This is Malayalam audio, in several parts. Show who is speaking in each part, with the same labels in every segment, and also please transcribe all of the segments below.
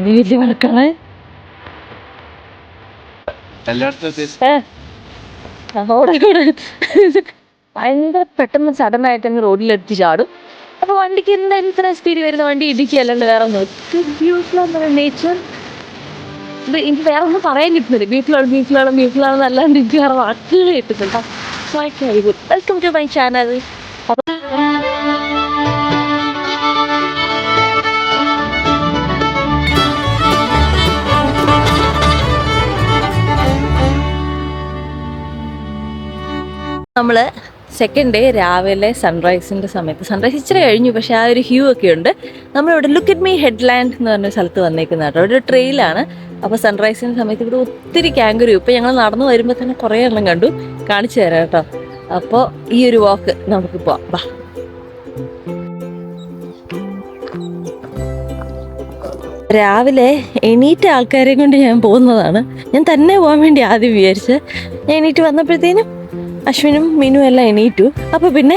Speaker 1: നീ വലിയ വഴക്കാണ്. ഭയങ്കര പെട്ടെന്ന് സഡനായിട്ട് അങ്ങ് റോഡിലെത്തി ചാടും. അപ്പൊ വണ്ടിക്ക് എന്തായാലും ഇത്ര സ്പീഡ് വരുന്ന വണ്ടി ഇടിക്കുക അല്ലാണ്ട് വേറെ ഒന്നും നേച്ചർ. എനിക്ക് വേറെ ഒന്നും പറയാൻ കിട്ടുന്നില്ല. ബീഫിലാണ് അല്ലാണ്ട് എനിക്ക് വേറെ വാക്കുകൾ കിട്ടുന്നുണ്ട്. Welcome to my channel. നമ്മള് സെക്കൻഡ് ഡേ രാവിലെ സൺറൈസിൻ്റെ സമയത്ത്, സൺറൈസ് ഇച്ചിരി കഴിഞ്ഞു, പക്ഷെ ആ ഒരു ഹ്യൂ ഒക്കെ ഉണ്ട്. നമ്മളിവിടെ ലുക്ക് അറ്റ് മീ ഹെഡ്ലാൻഡ് എന്ന് പറഞ്ഞ സ്ഥലത്ത് വന്നേക്കുന്ന കേട്ടോ. ഇവിടെ ഒരു ട്രെയിലാണ്. അപ്പോൾ സൺറൈസിൻ്റെ സമയത്ത് ഇവിടെ ഒത്തിരി കാങ്കരു. ഇപ്പോൾ ഞങ്ങൾ നടന്നു വരുമ്പോൾ തന്നെ കുറേ എണ്ണം കണ്ടു. കാണിച്ചു തരാം കേട്ടോ. അപ്പോൾ ഈ ഒരു വാക്ക് നമുക്ക് പോവാം. ബാ. രാവിലെ എണീറ്റ ആൾക്കാരെ കൊണ്ട് ഞാൻ പോകുന്നതാണ്. ഞാൻ തന്നെ പോകാൻ വേണ്ടി ആദ്യം വിചാരിച്ച്, ഞാൻ എണീറ്റ് വന്നപ്പോഴത്തേനും അശ്വിനും മീനും എല്ലാം എണീറ്റു. അപ്പോൾ പിന്നെ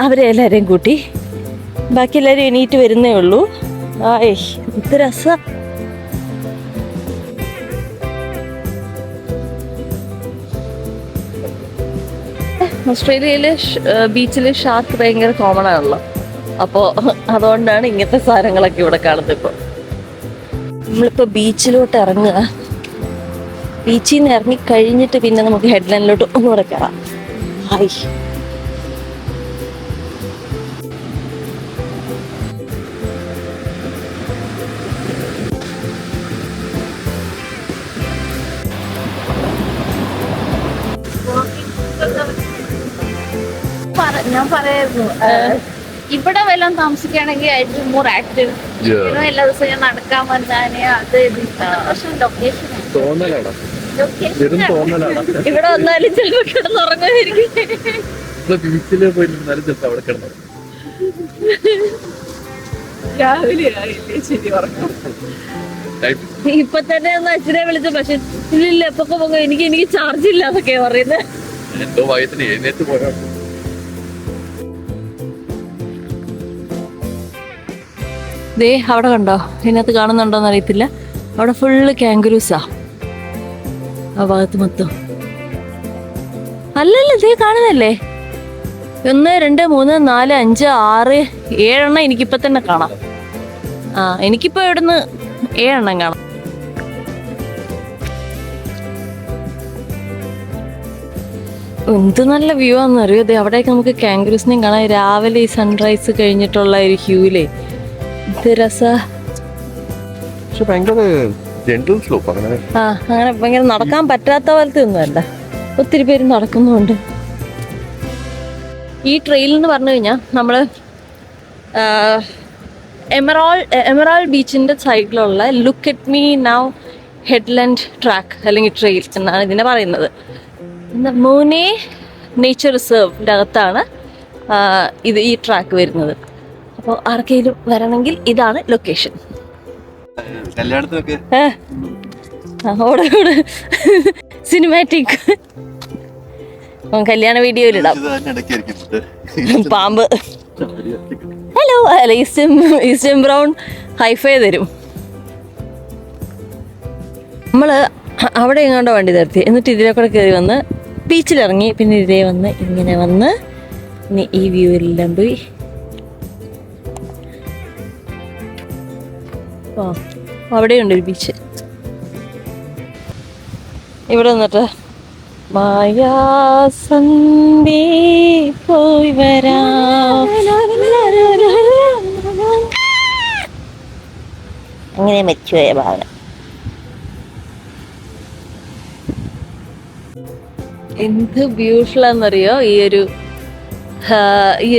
Speaker 1: അവരെ എല്ലാവരെയും കൂട്ടി. ബാക്കി എല്ലാവരും എണീറ്റ് വരുന്നേ ഉള്ളൂ. ഇത് രസം. ഓസ്ട്രേലിയയിൽ ബീച്ചിൽ ഷാർക്ക് ഭയങ്കര കോമൺ ആണല്ലോ. അപ്പോൾ അതുകൊണ്ടാണ് ഇങ്ങനത്തെ സാധനങ്ങളൊക്കെ ഇവിടെ കാണുന്നത്. ഇപ്പോൾ നമ്മളിപ്പോൾ ബീച്ചിലോട്ട് ഇറങ്ങുക. ബീച്ചിൽ നിന്ന് ഇറങ്ങി കഴിഞ്ഞിട്ട് പിന്നെ നമുക്ക് ഹെഡ്ലൈനിലോട്ട് ഒന്നുകൂടെ കയറാം. ഹായ്.
Speaker 2: ഞാൻ പറയായിരുന്നു ഇവിടെ വല്ലതും താമസിക്കുകയാണെങ്കിൽ ഏറ്റവും മോർ ആക്റ്റീവ്. എല്ലാ ദിവസവും ഞാൻ നടക്കാൻ വന്നാനേ അത് പക്ഷെ ലൊക്കേഷൻ
Speaker 1: ഇവിടെ വന്നാലും ചിലപ്പോൾ കിടന്നുറങ്ങുമായിരിക്കും. ഇപ്പൊ തന്നെ ഒന്ന് അച്ഛനെ വിളിച്ചു. പക്ഷെ ഇല്ലില്ല, എപ്പൊ പോകും, എനിക്ക് ചാർജ് ഇല്ല എന്നൊക്കെയാ പറയുന്നത്. ദേ അവിടെ കണ്ടോ, ഇതിനകത്ത് കാണുന്നുണ്ടോന്ന് അറിയത്തില്ല. അവിടെ ഫുള്ള് കാങ്കറൂസാ ആ ഭാഗത്ത് മൊത്തം. അല്ലല്ല, ദേ കാണുന്നല്ലേ. 1 2 3 4 5 6 7 എനിക്കിപ്പോ തന്നെ കാണാം. എനിക്കിപ്പോ ഇവിടുന്ന് 7 കാണാം. എന്ത് നല്ല വ്യൂ ആണെന്നറിയോ. അതെ, അവിടേക്ക് നമുക്ക് കാങ്കറൂസിനെയും കാണാം. രാവിലെ ഈ സൺറൈസ് കഴിഞ്ഞിട്ടുള്ള ഒരു ഹ്യൂലേ, ഇത് രസാ. അങ്ങനെ ഭയങ്കര നടക്കാൻ പറ്റാത്ത പോലത്തെ ഒന്നുമല്ല. ഒത്തിരി പേര് നടക്കുന്നുണ്ട്. ഈ ട്രെയിൽ എന്ന് പറഞ്ഞു കഴിഞ്ഞാൽ നമ്മൾ എമറാൾഡ് ബീച്ചിൻ്റെ സൈഡിലുള്ള look at me now headland track അല്ലെങ്കിൽ ട്രെയിൽ എന്നാണ് ഇതിനെ പറയുന്നത്. മൂനെ നേച്ചർ റിസർവിൻ്റെ അകത്താണ് ഈ ട്രാക്ക് വരുന്നത്. അപ്പോൾ ആർക്കെങ്കിലും വരണമെങ്കിൽ ഇതാണ് ലൊക്കേഷൻ. സിനിമാറ്റിക് കല്യാണ വീഡിയോയിലിടാം. പാമ്പ് ഹലോ അല്ല, ഈസ്റ്റേൺ ബ്രൗൺ ഹൈഫൈ തരും. നമ്മള് അവിടെ എങ്ങാണ്ടോ വണ്ടി നിർത്തി, എന്നിട്ട് ഇതിലെ കൂടെ കയറി വന്ന് ബീച്ചിലിറങ്ങി. പിന്നെ ഇതേ വന്ന് ഇങ്ങനെ വന്ന് ഇനി ഈ വ്യൂവിലെല്ലാം പോയി. അവിടെയുണ്ട് ഒരു ബീച്ച്. ഇവിടെ വന്നിട്ട് മായാസന്ധി പോയി വരാം, അങ്ങനെ മെച്ചുപോയ ഭാവന. എന്ത് ബ്യൂട്ടിഫുൾ ആണെന്നറിയോ ഈ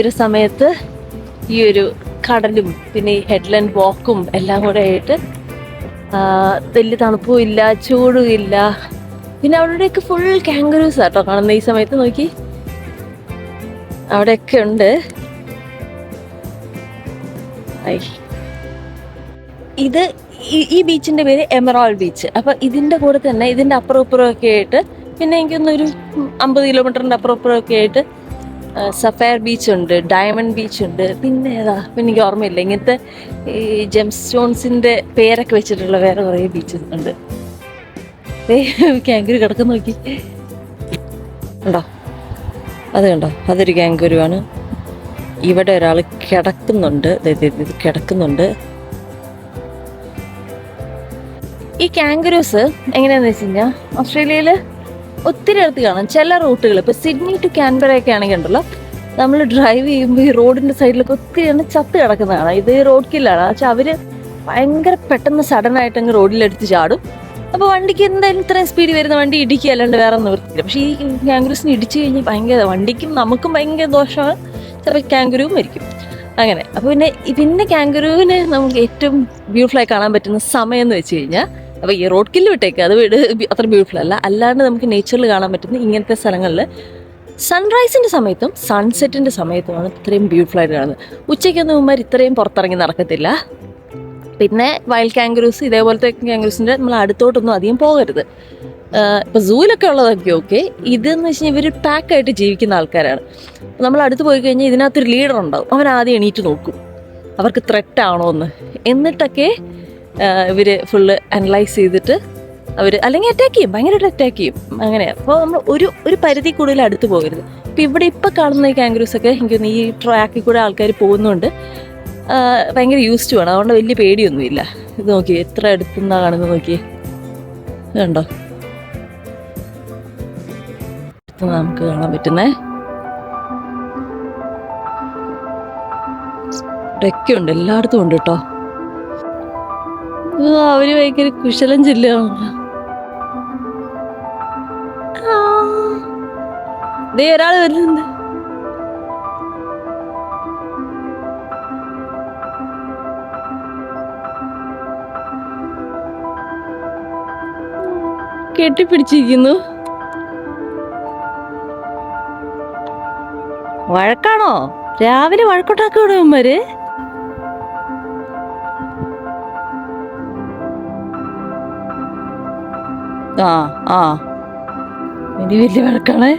Speaker 1: ഒരു സമയത്ത്. ഈ ഒരു കടലും പിന്നെ ഈ ഹെഡ്ലാൻഡ് വാക്കും എല്ലാം കൂടെ ആയിട്ട് വലിയ തണുപ്പും ഇല്ല, ചൂടും ഇല്ല. പിന്നെ അവിടെയൊക്കെ ഫുൾ കാങ്കറൂസ് ആട്ടോ കാണുന്ന ഈ സമയത്ത്. നോക്കി, അവിടെയൊക്കെ ഉണ്ട്. ഇത് ഈ ബീച്ചിന്റെ പേര് എമറാൾഡ് ബീച്ച്. അപ്പൊ ഇതിന്റെ കൂടെ തന്നെ ഇതിന്റെ അപ്പുറം ഇപ്പുറം ഒക്കെ ആയിട്ട് പിന്നെ എനിക്കൊന്നൊരു 50 കിലോമീറ്ററിന്റെ അപ്പുറം ഇപ്പുറം ഒക്കെ ആയിട്ട് സഫയർ ബീച്ച് ഉണ്ട്, ഡയമണ്ട് ബീച്ച് ഉണ്ട്, പിന്നെ ഏതാ പിന്നെ എനിക്ക് ഓർമ്മയില്ല. ഇങ്ങനത്തെ ഈ ജെം സ്റ്റോൺസിന്റെ പേരൊക്കെ വെച്ചിട്ടുള്ള വേറെ കുറേ ബീച്ചസ് ഉണ്ട്. കാങ്കുരു കിടക്കുന്ന നോക്കി ഉണ്ടോ, അത് കണ്ടോ, അതൊരു കാങ്കുരുവാണ്. ഇവിടെ ഒരാൾ കിടക്കുന്നുണ്ട്, കിടക്കുന്നുണ്ട്. ഈ കാങ്കുരൂസ് എങ്ങനെയാന്ന് വെച്ച് കഴിഞ്ഞാൽ ഓസ്ട്രേലിയയിൽ ഒത്തിരി അടുത്ത് കാണാം. ചില റൂട്ടുകൾ ഇപ്പോൾ സിഡ്നി ടു കാൻബറയൊക്കെ ആണെങ്കിൽ ഉണ്ടല്ലോ, നമ്മൾ ഡ്രൈവ് ചെയ്യുമ്പോൾ ഈ റോഡിൻ്റെ സൈഡിലൊക്കെ ഒത്തിരി എണ്ണം ചത്ത് കിടക്കുന്നതാണ്. ഇത് റോഡ് കില്ലാണ്. പക്ഷെ അവർ ഭയങ്കര പെട്ടെന്ന് സഡനായിട്ട് അങ്ങ് റോഡിലെടുത്ത് ചാടും. അപ്പോൾ വണ്ടിക്ക് എന്തായാലും ഇത്രയും സ്പീഡ് വരുന്ന വണ്ടി ഇടിക്കുക അല്ലാണ്ട് വേറെ നിവൃത്തിയില്ല. പക്ഷേ ഈ കാങ്കുരൂസിന് ഇടിച്ചു കഴിഞ്ഞാൽ ഭയങ്കര വണ്ടിക്കും നമുക്കും ഭയങ്കര ദോഷമാണ്, ചിലപ്പോൾ കാങ്കുരുവും മരിക്കും. അങ്ങനെ അപ്പോൾ പിന്നെ കാങ്കുരുവിനെ നമുക്ക് ഏറ്റവും ബ്യൂട്ടിഫുള്ളായി കാണാൻ പറ്റുന്ന സമയം എന്ന് വെച്ച് കഴിഞ്ഞാൽ, അപ്പോൾ ഈ റോഡ് കില്ല് വിട്ടേക്ക്, അത് അത്ര ബ്യൂട്ടിഫുൾ അല്ല. അല്ലാണ്ട് നമുക്ക് നേച്ചറിൽ കാണാൻ പറ്റുന്ന ഇങ്ങനത്തെ സ്ഥലങ്ങളിൽ സൺറൈസിൻ്റെ സമയത്തും സൺസെറ്റിൻ്റെ സമയത്തുമാണ് ഇത്രയും ബ്യൂട്ടിഫുള്ളായിട്ട് കാണുന്നത്. ഉച്ചയ്ക്കൊന്നും ഇവന്മാർ ഇത്രയും പുറത്തിറങ്ങി നടക്കത്തില്ല. പിന്നെ വൈൽഡ് കാങ്കുരൂസ് ഇതേപോലത്തെ കാങ്കുരൂസിൻ്റെ നമ്മൾ അടുത്തോട്ടൊന്നും അധികം പോകരുത്. ഇപ്പോൾ സൂവിലൊക്കെ ഉള്ളതൊക്കെ ഓക്കെ. ഇതെന്ന് വെച്ച് കഴിഞ്ഞാൽ ഇവർ പാക്കായിട്ട് ജീവിക്കുന്ന ആൾക്കാരാണ്. നമ്മൾ അടുത്ത് പോയി കഴിഞ്ഞാൽ ഇതിനകത്തൊരു ലീഡർ ഉണ്ടാവും. അവൻ ആദ്യം എണീറ്റ് നോക്കും അവർക്ക് ത്രെറ്റ് ആണോ എന്ന്. എന്നിട്ടൊക്കെ ഇവർ ഫുള്ള് അനലൈസ് ചെയ്തിട്ട് അവർ അല്ലെങ്കിൽ അറ്റാക്ക് ചെയ്യും, ഭയങ്കരമായിട്ട് അറ്റാക്ക് ചെയ്യും. അങ്ങനെ അപ്പോൾ നമ്മൾ ഒരു പരിധി കൂടുതൽ അടുത്ത് പോകരുത്. ഇപ്പോൾ ഇപ്പോൾ കാണുന്ന ഈ കാങ്കുരൂസൊക്കെ എനിക്കൊന്ന് ഈ ട്രാക്കിൽ കൂടെ ആൾക്കാർ പോകുന്നുണ്ട് ഭയങ്കര യൂസ്ഡ് ആണ്, അതുകൊണ്ട് വലിയ പേടിയൊന്നുമില്ല. ഇത് നോക്കി എത്ര അടുത്തുനിന്നാ കാണുന്നത് നോക്കി, ഇതുണ്ടോ നമുക്ക് കാണാൻ പറ്റുന്നേ. ഇവിടെയൊക്കെ ഉണ്ട്, എല്ലായിടത്തും ഉണ്ട് കേട്ടോ. അവര് ഭയങ്കര കുശലം ജില്ലയാണ്. ദേ ഒരാൾ വരുന്നുണ്ട്. കെട്ടിപ്പിടിച്ചിരിക്കുന്നു. വഴക്കാണോ? രാവിലെ വഴക്കോട്ടാക്കണോ ഇവന്മാര്? ആ ഇനി വലിയ വഴക്കാണ്.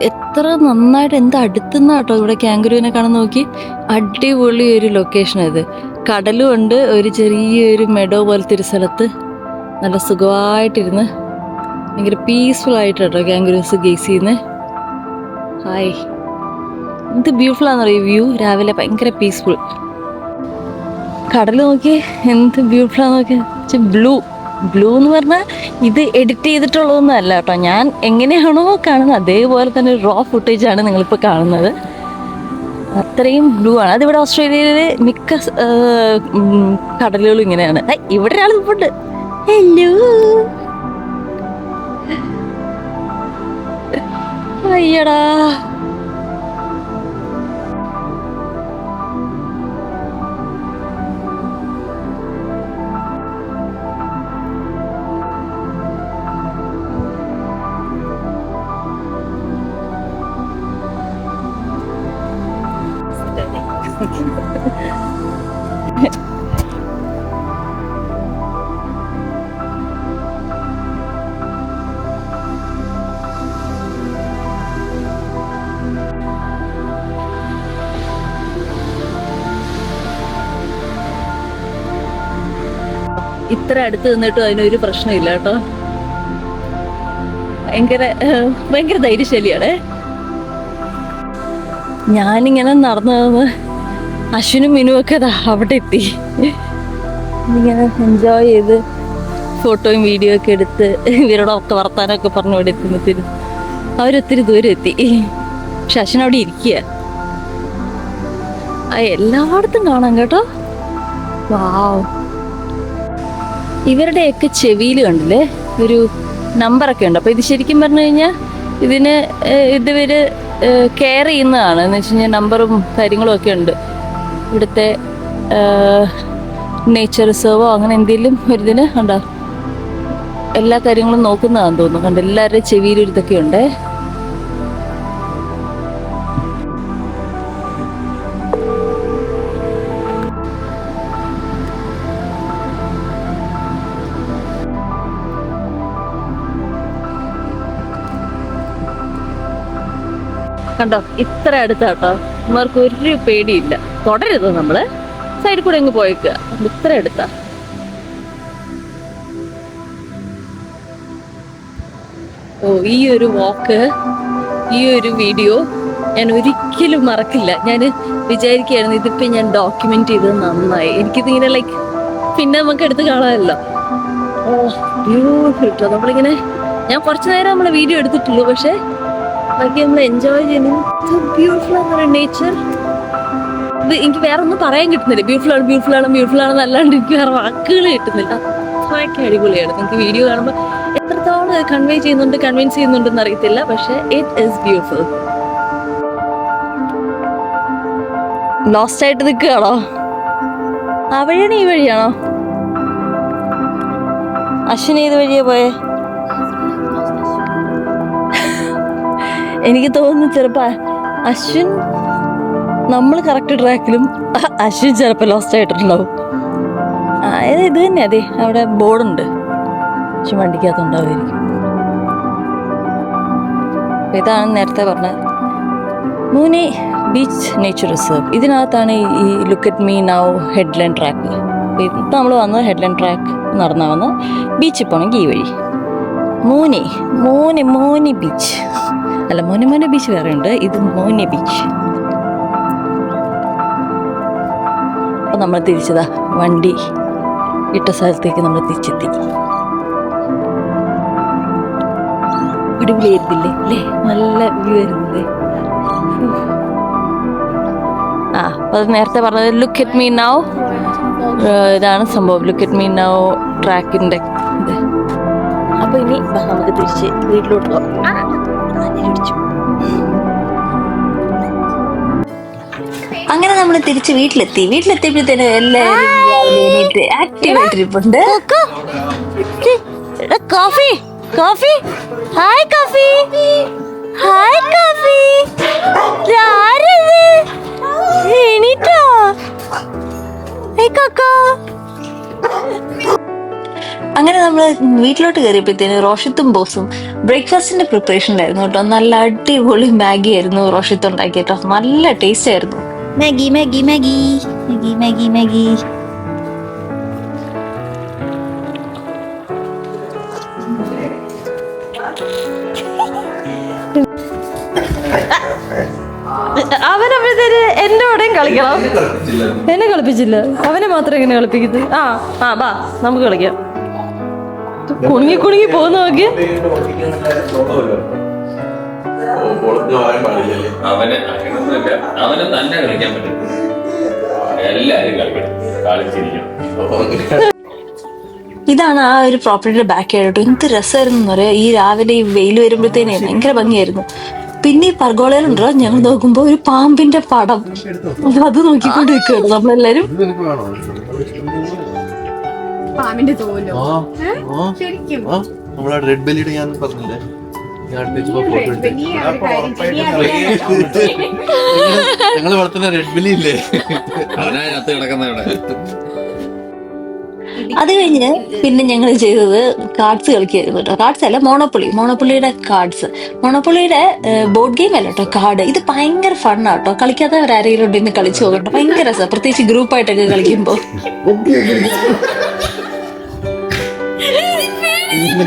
Speaker 1: എത്ര നന്നായിട്ട് എന്ത് അടുത്തുനിന്നാ കേട്ടോ ഇവിടെ കാങ്കുരുവിനെ കാണാൻ. നോക്കി, അടിപൊളി ഒരു ലൊക്കേഷൻ ഇത്. കടലും ഉണ്ട്, ഒരു ചെറിയൊരു മെഡോ പോലത്തെ ഒരു സ്ഥലത്ത് നല്ല സുഖമായിട്ടിരുന്ന് ഭയങ്കര പീസ്ഫുൾ ആയിട്ട് കേട്ടോ കാങ്കുരൂസ് ഗേസ് ചെയ്യുന്നത്. ഹായ്, എന്ത് ബ്യൂട്ടിഫുൾ ആണെന്നറിയോ വ്യൂ. രാവിലെ ഭയങ്കര പീസ്ഫുൾ. കടൽ നോക്കി എന്ത് ബ്യൂട്ടിഫുൾ ആണെന്ന് നോക്കി. ബ്ലൂ എന്ന് പറഞ്ഞാൽ ഇത് എഡിറ്റ് ചെയ്തിട്ടുള്ളതൊന്നും അല്ല കേട്ടോ. ഞാൻ എങ്ങനെയാണോ കാണുന്നത് അതേപോലെ തന്നെ റോ ഫുട്ടേജാണ് നിങ്ങളിപ്പോൾ കാണുന്നത്. അത്രയും ബ്ലൂ ആണ്. അതിവിടെ ഓസ്ട്രേലിയയിലെ മിക്ക കടലുകളും ഇങ്ങനെയാണ്. ഇവിടെ ഒരാൾ ഉണ്ട്. ഹലോ, അയ്യടാ, ഇത്ര അടുത്ത് നിന്നിട്ടും അതിനൊരു പ്രശ്നമില്ല കേട്ടോ. ഭയങ്കര ധൈര്യശാലിയാണ്. ഞാനിങ്ങനെ നടന്നു അശ്വിനും മിനും ഒക്കെ അവിടെ എത്തി. ഇങ്ങനെ എൻജോയ് ചെയ്ത് ഫോട്ടോയും വീഡിയോ ഒക്കെ എടുത്ത് ഇവരോടൊക്കെ വർത്താനമൊക്കെ പറഞ്ഞു ഇവിടെ എത്തുമ്പത്തിന് അവരൊത്തിരി ദൂരം എത്തി. പക്ഷെ അശ്വിൻ അവിടെ ഇരിക്കുക. എല്ലായിടത്തും കാണാം കേട്ടോ. വാവ്, ഇവരുടെയൊക്കെ ചെവിയിൽ കണ്ടില്ലേ ഒരു നമ്പറൊക്കെ ഉണ്ട്. അപ്പോൾ ഇത് ശരിക്കും പറഞ്ഞു കഴിഞ്ഞാൽ ഇവര് കെയർ ചെയ്യുന്നതാണ്. എന്ന് വെച്ച് കഴിഞ്ഞാൽ നമ്പറും കാര്യങ്ങളും ഒക്കെ ഉണ്ട്. ഇവിടുത്തെ നേച്ചർ റിസർവോ അങ്ങനെ എന്തെങ്കിലും ഒരിതിന് ഉണ്ടോ. എല്ലാ കാര്യങ്ങളും നോക്കുന്നതാണെന്ന് തോന്നുന്നു. കണ്ട് എല്ലാവരുടെയും ചെവിയിലും ഇതൊക്കെ ഉണ്ട്. കണ്ടോ, ഇത്ര അടുത്താട്ടോ. ഇവർക്ക് ഒരു പേടിയില്ല. തുടരുത്, നമ്മള് സൈഡിൽ കൂടെ അങ്ങ് പോയേക്കുക. ഇത്ര അടുത്താ. ഓ, ഈ ഒരു വാക്ക്, ഈ ഒരു വീഡിയോ ഞാൻ ഒരിക്കലും മറക്കില്ല. ഞാൻ വിചാരിക്കുകയായിരുന്നു ഇതിപ്പോ ഞാൻ ഡോക്യുമെന്റ് ചെയ്തത് നന്നായി. എനിക്കിതിങ്ങനെ ലൈക്ക് പിന്നെ നമുക്ക് എടുത്ത് കാണാമല്ലോ. ഓ ബ്യൂട്ടിഫുൾ കേട്ടോ. നമ്മളിങ്ങനെ ഞാൻ കുറച്ചു നേരം നമ്മളെ വീഡിയോ എടുത്തിട്ടുള്ളൂ, പക്ഷെ ബാക്കി നമ്മൾ എൻജോയ് ചെയ്യുന്നത്. ബ്യൂട്ടിഫുൾ എന്ന് പറയുന്ന നേച്ചർ. ഇത് എനിക്ക് വേറെ ഒന്നും പറയാൻ കിട്ടുന്നില്ല. ബ്യൂട്ടിഫുൾ ആണ്, ബ്യൂട്ടിഫുൾ ആണ്, ബ്യൂട്ടിഫുൾ ആണെന്ന് അല്ലാണ്ട് എനിക്ക് വേറെ വാക്കുകൾ കിട്ടുന്നില്ല. അത്രയ്ക്ക് അടിപൊളിയാണ്. നിങ്ങൾക്ക് വീഡിയോ കാണുമ്പോൾ എത്രത്തോളം കൺവിൻസ് ചെയ്യുന്നുണ്ടെന്ന് അറിയത്തില്ല, പക്ഷെ ഇറ്റ് ഈസ് ബ്യൂട്ടിഫുൾ. ലോസ്റ്റ് ആയിട്ട് നിൽക്കുകയാണോ? ആ വഴിയാണോ ഈ വഴിയാണോ? അശ്വിനി ഏത് വഴിയാ പോയേ? എനിക്ക് തോന്നുന്നു ചിലപ്പോ അശ്വിൻ നമ്മൾ കറക്റ്റ് ട്രാക്കിലും അശ്വിൻ ചിലപ്പോൾ ലോസ്റ്റ് ആയിട്ടുണ്ടാവും. ഇത് തന്നെ, അതെ അവിടെ ബോർഡുണ്ട്. പക്ഷെ വണ്ടിക്കകത്തുണ്ടാവുമായിരിക്കും. ഇതാണ് നേരത്തെ പറഞ്ഞത് മൂനി ബീച്ച് നേച്ചർ റിസർവ്. ഇതിനകത്താണ് ഈ look at me now headline track. ഇപ്പം നമ്മൾ വന്നത് ഹെഡ്ലൈൻ ട്രാക്ക് നടന്നാ വന്ന് ബീച്ചിൽ പോകണമെങ്കിൽ ഈ വഴി. മോനി ബീച്ച് അല്ല, മോനെ ബീച്ച് വേറെ ഉണ്ട്. ഇത് മോനി ബീച്ച്. അപ്പം നമ്മൾ തിരിച്ചതാ, വണ്ടി ഇട്ട സ്ഥലത്തേക്ക് നമ്മൾ തിരിച്ചെത്തി. അടിപൊളിയായിരുന്നില്ലേ അല്ലേ? നല്ല വ്യൂ ആയിരുന്നില്ലേ? അപ്പം അത് നേരത്തെ പറഞ്ഞത് ലുക്ക് അറ്റ് മീ നൗ. ഇതാണ് സംഭവം, ലുക്ക് അറ്റ് മീ നൗ ട്രാക്കിൻ്റെ ഇത്. അപ്പോൾ ഇനി നമുക്ക് തിരിച്ച് വീട്ടിലോട്ട് പോകാം. അങ്ങനെ നമ്മൾ തിരിച്ച് വീട്ടിലെത്തിയപ്പോഴത്തേനും എല്ലാവരും ആക്റ്റീവായിട്ടിരിപ്പുണ്ട്. Coffee Coffee hi Coffee hi Coffee എണീറ്റോ? അങ്ങനെ നമ്മൾ വീട്ടിലോട്ട് കയറിയപ്പോഴത്തേന് റോഷിത്തും ബോസും ബ്രേക്ക്ഫാസ്റ്റിന്റെ പ്രിപ്പറേഷനിലായിരുന്നു കേട്ടോ. നല്ല അടിപൊളി മാഗി ആയിരുന്നു റോഷിത്ത് ഉണ്ടാക്കിട്ടോ. നല്ല ടേസ്റ്റ് ആയിരുന്നു. Maggi Maggi Maggi Maggi Maggi Maggi അവനപ്പോഴത്തേന് എന്റെ കൂടെയും കളിക്കണം. എന്നെ കളിപ്പിച്ചില്ല, അവനെ മാത്രം എങ്ങനെ കളിപ്പിക്കുന്നത്? ബാ നമുക്ക് കളിക്കാം. കുണുങ്ങി പോകുന്ന നോക്കി.
Speaker 3: അവന് തന്നെ കളിക്കാൻ പറ്റും. എല്ലാരും കളിച്ചിരിക്കണം.
Speaker 1: ഇതാണ് ആ ഒരു പ്രോപ്പർട്ടിയുടെ ബാക്ക് ആയിട്ട്. എന്ത് രസമായിരുന്നു എന്ന് പറയാം. ഈ രാവിലെ ഈ വെയിൽ വരുമ്പോഴത്തേനെ ഭയങ്കര ഭംഗിയായിരുന്നു. പിന്നെ ഈ പർഗോളയിലുണ്ടോ, ഞങ്ങൾ നോക്കുമ്പോ ഒരു പാമ്പിന്റെ പടം, അത് നോക്കിക്കൊണ്ട് നിൽക്കുകയാണ് നമ്മളെല്ലാരും.
Speaker 4: റെഡ് ബെല്ലിയുടെ ഞാൻ പറഞ്ഞില്ലേ, ഞങ്ങള് വളർത്തുന്ന റെഡ് ബെല്ലി ഇല്ലേ,
Speaker 3: അവനകത്ത് കിടക്കുന്ന ഇവിടെ.
Speaker 1: അത് കഴിഞ്ഞ് പിന്നെ ഞങ്ങൾ ചെയ്തത് കാർഡ്സ് കളിക്കായിരുന്നു കേട്ടോ. കാർഡ്സ് അല്ല, മോണോപ്പൊളിയുടെ കാർഡ്സ്. മോണോപ്പൊളിയുടെ ബോർഡ് ഗെയിം അല്ല കേട്ടോ, കാർഡ്. ഇത് ഭയങ്കര ഫണ്ണാട്ടോ. കളിക്കാത്തവരാരെങ്കിലും ഉണ്ടെന്ന് കളിച്ചു നോക്കട്ടോ. ഭയങ്കര രസം, പ്രത്യേകിച്ച് ഗ്രൂപ്പായിട്ടൊക്കെ കളിക്കുമ്പോ.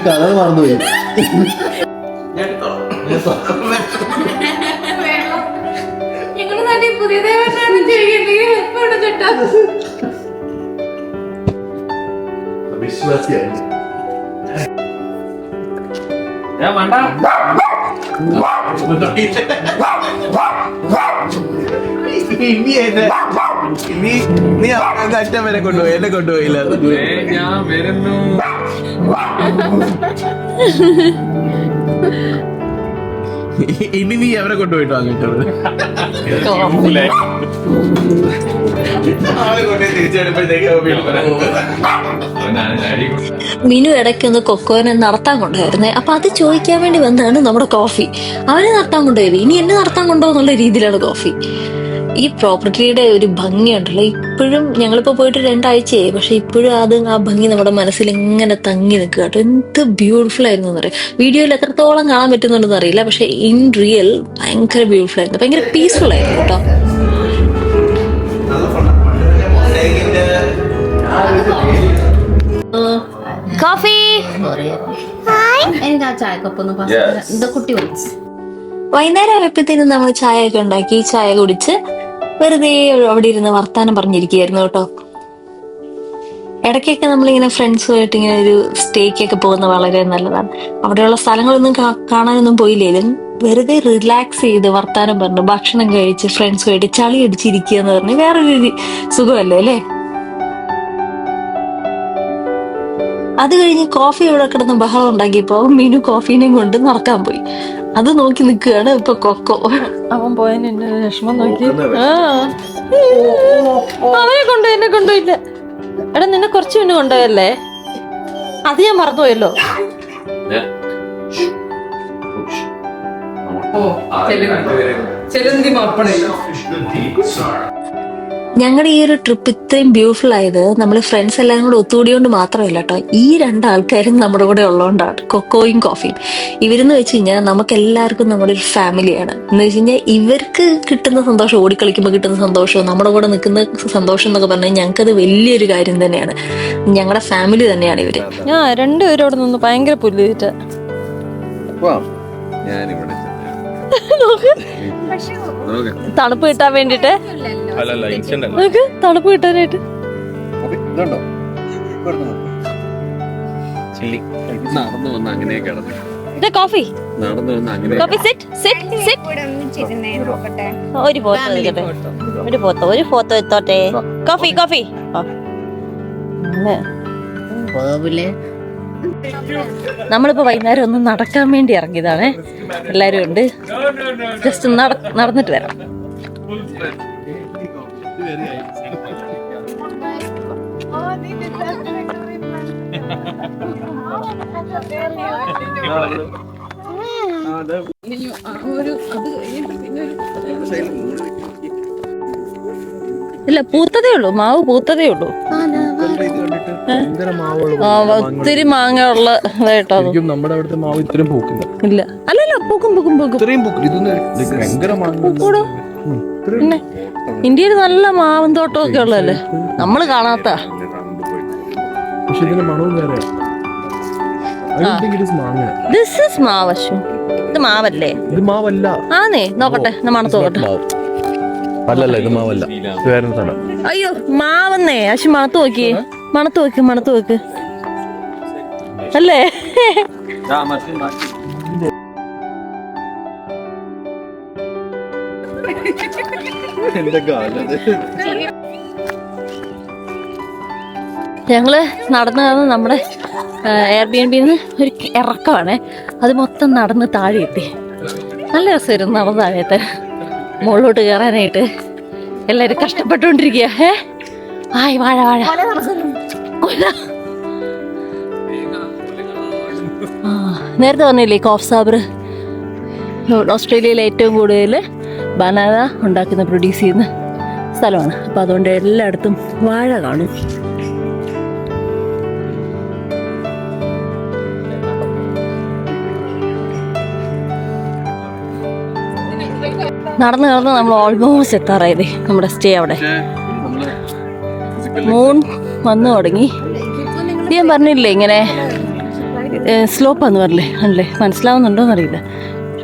Speaker 4: കളർ മറന്നുപോയി. വിശ്വാസിയാണ് നീ അറ്റം വരെ കൊണ്ടുപോയി, എന്നെ കൊണ്ടുപോയില്ല.
Speaker 3: ഞാൻ വരുന്നു.
Speaker 4: ഇനി നീ അവരെ കൊണ്ടുപോയിട്ടോ അങ്ങോട്ട്
Speaker 1: മിനു ഇടയ്ക്കൊന്ന് കൊക്കോനെ നടത്താൻ കൊണ്ടുപോയിരുന്നേ. അപ്പൊ അത് ചോദിക്കാൻ വേണ്ടി വന്നതാണ് നമ്മുടെ കോഫി. അവനെ നടത്താൻ കൊണ്ടുപോയത്, ഇനി എന്നെ നടത്താൻ കൊണ്ടുപോകുന്നുള്ള രീതിയിലാണ് കോഫി. ഈ പ്രോപ്പർട്ടിയുടെ ഒരു ഭംഗിയുണ്ടല്ലോ, ഇപ്പോഴും ഞങ്ങളിപ്പോൾ പോയിട്ട് 2 ആഴ്ചയായി, പക്ഷെ ഇപ്പോഴും ആ ഭംഗി നമ്മുടെ മനസ്സിൽ ഇങ്ങനെ തങ്ങി നിൽക്കുക കേട്ടോ. എന്ത് ബ്യൂട്ടിഫുൾ ആയിരുന്നു എന്ന് പറയാം. വീഡിയോയിൽ എത്രത്തോളം കാണാൻ പറ്റുന്നുണ്ടെന്ന് അറിയില്ല, പക്ഷെ ഇൻ റിയൽ ഭയങ്കര ബ്യൂട്ടിഫുൾ ആയിരുന്നു, ഭയങ്കര പീസ്ഫുൾ ആയിരുന്നു കേട്ടോ. കോഫി
Speaker 2: എനിക്ക് ആ ചായക്കപ്പൊന്ന് കുട്ടി വിളിച്ചു.
Speaker 1: വൈകുന്നേരം ആയപ്പോഴത്തേനും നമ്മൾ ചായ ഒക്കെ ഉണ്ടാക്കി, ചായ കുടിച്ച് വെറുതെ അവിടെ ഇരുന്ന് വർത്താനം പറഞ്ഞിരിക്കുകയായിരുന്നു കേട്ടോ. ഇടയ്ക്കൊക്കെ നമ്മളിങ്ങനെ ഫ്രണ്ട്സുമായിട്ട് ഇങ്ങനെ ഒരു സ്റ്റേക്കൊക്കെ പോകുന്നത് വളരെ നല്ലതാണ്. അവിടെയുള്ള സ്ഥലങ്ങളൊന്നും കാണാനൊന്നും പോയില്ലേലും വെറുതെ റിലാക്സ് ചെയ്ത് വർത്താനം പറഞ്ഞു ഭക്ഷണം കഴിച്ച് ഫ്രണ്ട്സുമായിട്ട് ചളി അടിച്ചിരിക്കുക എന്ന് പറഞ്ഞ് വേറൊരു സുഖമല്ലേ അല്ലേ. അത് കഴിഞ്ഞ് കോഫി ഇവിടെ കിടന്ന് ബഹളം ഉണ്ടാക്കിയപ്പോ മിനു കോഫീനെയും കൊണ്ട് നടക്കാൻ പോയി. അത് നോക്കി നിൽക്കുകയാണ് ഇപ്പൊ കൊക്കോ. അവൻ പോയതിന് എന്റെ വിഷമം നോക്കി. അവനെ കൊണ്ടു, എന്നെ കൊണ്ടുപോയില്ല. എടാ നിന്നെ കുറച്ച് മുന്നേ കൊണ്ടുപോയല്ലേ, അത് ഞാൻ മറന്നുപോയല്ലോ. ഞങ്ങളുടെ ഈ ഒരു ട്രിപ്പ് ഇത്രയും ബ്യൂട്ടിഫുൾ ആയത് നമ്മൾ ഫ്രണ്ട്സ് എല്ലാവരും കൂടെ ഒത്തുകൂടിയോണ്ട് മാത്രമല്ല കേട്ടോ. ഈ 2 ആൾക്കാരും നമ്മുടെ കൂടെ ഉള്ളതുകൊണ്ടാണ്, കൊക്കോയും കോഫിയും. ഇവരെന്ന് വെച്ച് കഴിഞ്ഞാൽ നമുക്ക് എല്ലാവർക്കും നമ്മുടെ ഒരു ഫാമിലിയാണ്. എന്ന് വെച്ച് കഴിഞ്ഞാൽ ഇവർക്ക് കിട്ടുന്ന സന്തോഷം, ഓടിക്കളിക്കുമ്പോൾ കിട്ടുന്ന സന്തോഷവും നമ്മുടെ കൂടെ നിൽക്കുന്ന സന്തോഷം എന്നൊക്കെ പറഞ്ഞാൽ ഞങ്ങൾക്കത് വലിയൊരു കാര്യം തന്നെയാണ്. ഞങ്ങളുടെ ഫാമിലി തന്നെയാണ് ഇവര്. ഞാൻ 2 പേരും അവിടെ നിന്ന് ഭയങ്കര പുല്ലുതീറ്റ. തണുപ്പ് കിട്ടാൻ വേണ്ടിട്ട്, തണുപ്പ് കിട്ടാനായിട്ട്
Speaker 3: നടന്നു വന്ന് അങ്ങനെയൊക്കെ
Speaker 1: കോഫി
Speaker 3: നടന്നു വന്ന് അങ്ങനെ
Speaker 1: ഒരു ഫോട്ടോ എത്തോട്ടെ. കോഫി കോഫി നമ്മളിപ്പോ വൈകുന്നേരം ഒന്ന് നടക്കാൻ വേണ്ടി ഇറങ്ങിയതാണ്. എല്ലാരും ഉണ്ട്, ജസ്റ്റ് നടന്നിട്ട് വരാം. ഇല്ല, പൂത്തതേ ഉള്ളൂ, മാവ് പൂത്തതേ ഉള്ളൂ. ഒത്തിരി മാങ്ങ ഉള്ള ഇതായിട്ടോ.
Speaker 4: നമ്മുടെ അവിടുത്തെ മാവ് ഇത്രയും പൂക്കില്ല.
Speaker 1: ഇല്ല, അല്ലല്ല, പൂക്കും പൂക്കും പൂക്കും. പിന്നെ ഇന്ത്യയിൽ നല്ല മാവും തോട്ടമൊക്കെ ഉള്ളതല്ലേ, നമ്മള് കാണാത്ത. ദിസ് ഈസ് മാവ്. ഇത് മാവല്ലേ?
Speaker 4: ഇത് മാവല്ല.
Speaker 1: ആന്നേ, നോക്കട്ടെ, മണത്ത് നോക്കട്ടെ.
Speaker 4: അല്ലല്ല, ഇത് മാവല്ല, വേറെ സ്ഥലം.
Speaker 1: അയ്യോ, മാവന്നേ. അശ്വ മണത്ത് നോക്കിയേ, മണത്ത് വെക്ക്, മണത്ത് വെക്ക്. അല്ലേ? ഞങ്ങള് നടന്നു നമ്മുടെ എയർബിഎൻബിന്ന് ഒരു ഇറക്കമാണ്. അത് മൊത്തം നടന്ന് താഴെ എത്തി. നല്ല രസമായിരുന്നു നടന്ന് താഴത്തെ മുകളിലോട്ട് കയറാനായിട്ട്. എല്ലാരും കഷ്ടപ്പെട്ടുകൊണ്ടിരിക്കുക. ആയി വാഴ വാഴ. നേരത്തെ പറഞ്ഞില്ലേ, കോഫ് സാബർ ഓസ്ട്രേലിയയിലെ ഏറ്റവും കൂടുതൽ ബനാന ഉണ്ടാക്കുന്ന, പ്രൊഡ്യൂസ് ചെയ്യുന്ന സ്ഥലമാണ്. അപ്പം അതുകൊണ്ട് എല്ലായിടത്തും വാഴ കാണും. നടന്ന് നടന്ന് നമ്മൾ ഓൾമോസ്റ്റ് എത്താറായത് നമ്മുടെ സ്റ്റേ അവിടെ. മൂൺ വന്നു തുടങ്ങി. ഞാൻ പറഞ്ഞില്ലേ ഇങ്ങനെ സ്ലോപ്പാന്ന് പറഞ്ഞില്ലേ, അല്ലേ? മനസ്സിലാവുന്നുണ്ടോന്ന് അറിയില്ല.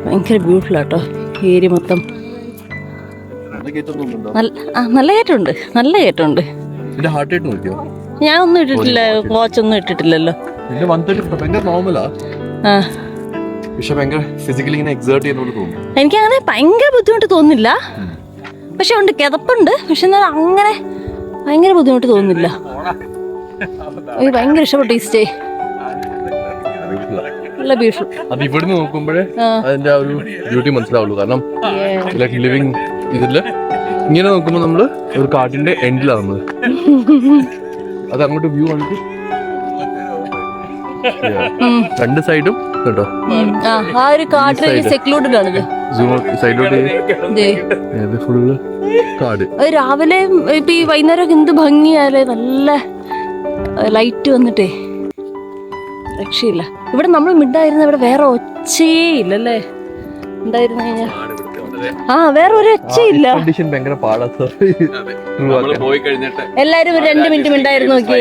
Speaker 1: ഭയങ്കര ബ്യൂട്ടിഫുൾ ആട്ടോ ഏരിയ മൊത്തം. നല്ല കയറ്റമുണ്ട്, നല്ല കയറ്റമുണ്ട്. ഞാൻ ഒന്നും ഇട്ടിട്ടില്ല, വാച്ച് ഒന്നും ഇട്ടിട്ടില്ലല്ലോ. എനിക്കങ്ങനെ ഭയങ്കര ബുദ്ധിമുട്ട് തോന്നുന്നില്ല, പക്ഷെ ഉണ്ട് കിതപ്പുണ്ട്. പക്ഷെ എന്നാൽ അങ്ങനെ ഭയങ്കര ബുദ്ധിമുട്ട് തോന്നുന്നില്ല. എനിക്ക് ഭയങ്കര ഇഷ്ടപ്പെട്ടു ഈ സ്റ്റേ. നല്ല ബ്യൂട്ടിഫുൾ.
Speaker 5: അത് ഇവിടുന്ന് നോക്കുമ്പോഴേ അതിന്റെ ആ ഒരു ബ്യൂട്ടി മനസ്സിലാവുള്ളൂ. കാരണം ലൈക്ക് ലിവിങ് ഇതില് ഇങ്ങനെ നോക്കുമ്പോൾ നമ്മള് ഒരു കാട്ടിന്റെ എൻഡിലാണ് നമ്മള്. അത് അങ്ങോട്ട് വ്യൂ കണ്ടിട്ട് രണ്ട് സൈഡും കേട്ടോ.
Speaker 1: ആ ഒരു കാട്ടിൽ സെക്ലൂഡഡ് ആണിത്.
Speaker 5: സൈഡിലോട്ട് ഫുള്ള് കാട്.
Speaker 1: രാവിലെ ഇപ്പൊ ഈ വൈകുന്നേരം എന്ത് ഭംഗിയാലേ, നല്ല ലൈറ്റ് വന്നിട്ടേ രക്ഷയില്ല. ഇവിടെ നമ്മൾ മിണ്ടായിരുന്ന ഇവിടെ വേറെ ഒച്ചയേ ഇല്ലല്ലേ ഉണ്ടായിരുന്നു കഴിഞ്ഞാ. വേറെ ഒരു ഒച്ചയില്ല.
Speaker 5: ഭയങ്കര പാടാ.
Speaker 3: പോയി കഴിഞ്ഞിട്ട്
Speaker 1: എല്ലാരും 2 മിനിറ്റ് മിണ്ടായിരുന്നു നോക്കി.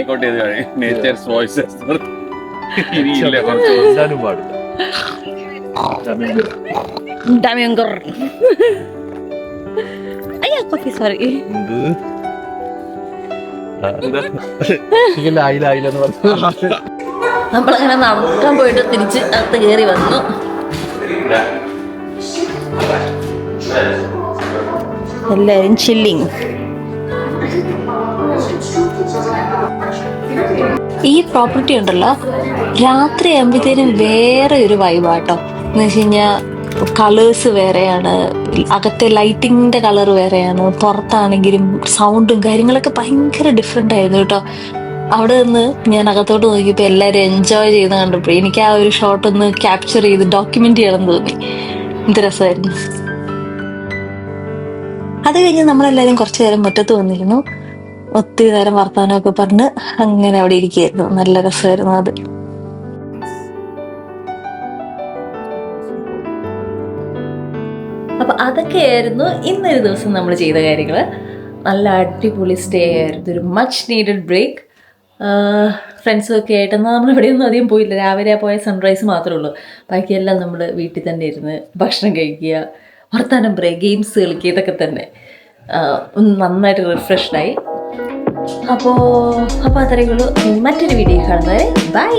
Speaker 1: സോറി, നമ്മളങ്ങനെ നടക്കാൻ പോയിട്ട് തിരിച്ച് അകത്ത് കയറി വന്നു. എല്ലാരും ചില്ലിങ്. ഈ പ്രോപ്പർട്ടി ഉണ്ടല്ലോ രാത്രി ആകുമ്പോഴത്തേനും വേറെ ഒരു വൈബാട്ടോ. എന്ന് വെച്ച് കഴിഞ്ഞാൽ കളേഴ്സ് വേറെയാണ്, അകത്തെ ലൈറ്റിങ്ങിന്റെ കളർ വേറെയാണ്, പുറത്താണെങ്കിലും സൗണ്ടും കാര്യങ്ങളൊക്കെ ഭയങ്കര ഡിഫറെന്റ് ആയിരുന്നു കേട്ടോ. അവിടെ നിന്ന് ഞാൻ അകത്തോട്ട് നോക്കിയപ്പോൾ എല്ലാവരും എൻജോയ് ചെയ്യുന്ന കണ്ടപ്പോൾ എനിക്ക് ആ ഒരു ഷോട്ട് ഒന്ന് ക്യാപ്ചർ ചെയ്ത് ഡോക്യുമെന്റ് ചെയ്യണമെന്ന് തോന്നി. എന്ത് രസമായിരുന്നു. അത് കഴിഞ്ഞ് നമ്മളെല്ലാവരും കുറച്ചു നേരം മുറ്റത്ത് വന്നിരുന്നു. ഒത്തിരി നേരം വർത്തമാനമൊക്കെ പറഞ്ഞ് അങ്ങനെ അവിടെ ഇരിക്കുകയായിരുന്നു. നല്ല രസമായിരുന്നു അത്. അപ്പൊ അതൊക്കെയായിരുന്നു ഇന്നൊരു ദിവസം നമ്മൾ ചെയ്ത കാര്യങ്ങൾ. നല്ല അടിപൊളി സ്റ്റേ ആയിരുന്നു, ഒരു മച്ച് നീഡഡ് ബ്രേക്ക്. ഫ്രണ്ട്സൊക്കെ ആയിട്ട് എന്നാൽ നമ്മൾ എവിടെയൊന്നും അധികം പോയില്ല. രാവിലെ പോയ സൺറൈസ് മാത്രമേ ഉള്ളൂ. ബാക്കിയെല്ലാം നമ്മൾ വീട്ടിൽ തന്നെ ഇരുന്ന് ഭക്ഷണം കഴിക്കുക, വർത്താനം പറയുക, ഗെയിംസ് കളിക്കുക, ഇതൊക്കെ തന്നെ. നന്നായിട്ട് റിഫ്രഷ്ഡായി. അപ്പോൾ അത്രയേ ഉള്ളൂ. മറ്റൊരു വീഡിയോ കാണുന്നവരെ ബൈ.